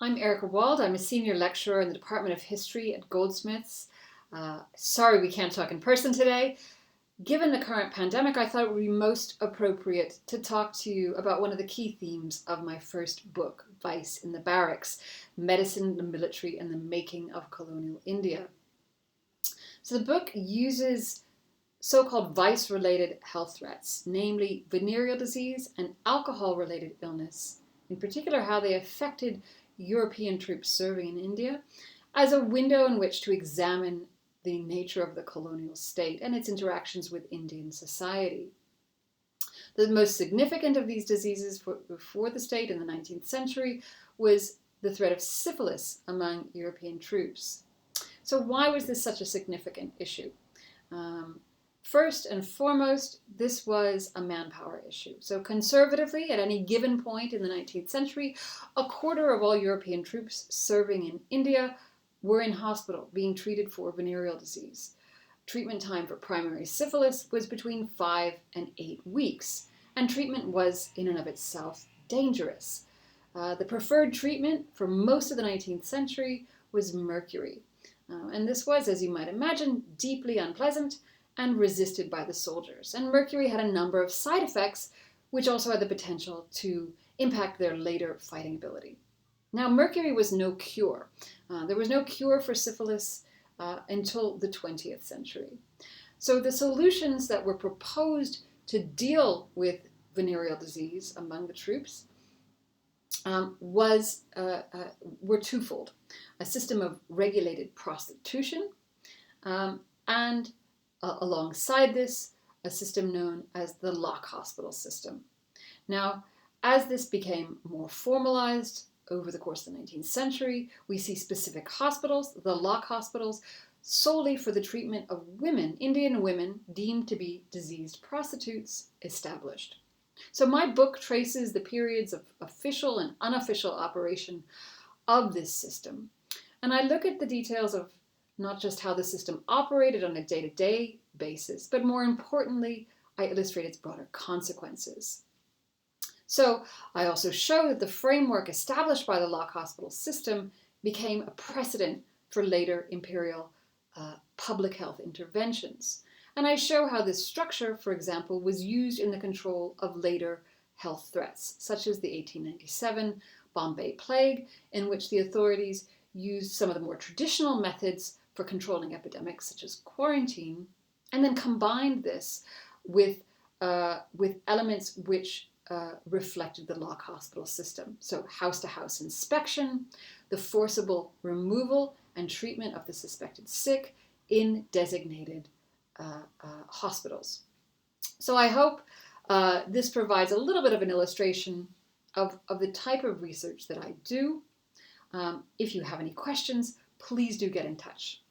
I'm Erica Wald. I'm a senior lecturer in the Department of History at Goldsmiths. Sorry we can't talk in person today. Given the current pandemic, I thought it would be most appropriate to talk to you about one of the key themes of my first book, Vice in the Barracks: Medicine, the Military, and the Making of Colonial India. So the book uses so-called vice-related health threats, namely venereal disease and alcohol-related illness, in particular how they affected European troops serving in India, as a window in which to examine the nature of the colonial state and its interactions with Indian society. The most significant of these diseases for the state in the 19th century was the threat of syphilis among European troops. So why was this such a significant issue? First and foremost, this was a manpower issue. So conservatively, at any given point in the 19th century, a quarter of all European troops serving in India were in hospital being treated for venereal disease. Treatment time for primary syphilis was between 5 and 8 weeks, and treatment was in and of itself dangerous. The preferred treatment for most of the 19th century was mercury. And this was, as you might imagine, deeply unpleasant and resisted by the soldiers. And mercury had a number of side effects, which also had the potential to impact their later fighting ability. Now, mercury was no cure. There was no cure for syphilis until the 20th century. So the solutions that were proposed to deal with venereal disease among the troops were twofold: a system of regulated prostitution, and alongside this, a system known as the lock hospital system. Now, as this became more formalized over the course of the 19th century, we see specific hospitals, the lock hospitals, solely for the treatment of women, Indian women deemed to be diseased prostitutes, established. So my book traces the periods of official and unofficial operation of this system. And I look at the details of not just how the system operated on a day-to-day basis, but more importantly, I illustrate its broader consequences. So I also show that the framework established by the lock hospital system became a precedent for later imperial public health interventions. And I show how this structure, for example, was used in the control of later health threats, such as the 1897 Bombay Plague, in which the authorities used some of the more traditional methods for controlling epidemics, such as quarantine, and then combined this with elements which reflected the lock hospital system. So house-to-house inspection, the forcible removal and treatment of the suspected sick in designated hospitals. So I hope this provides a little bit of an illustration of the type of research that I do. If you have any questions, please do get in touch.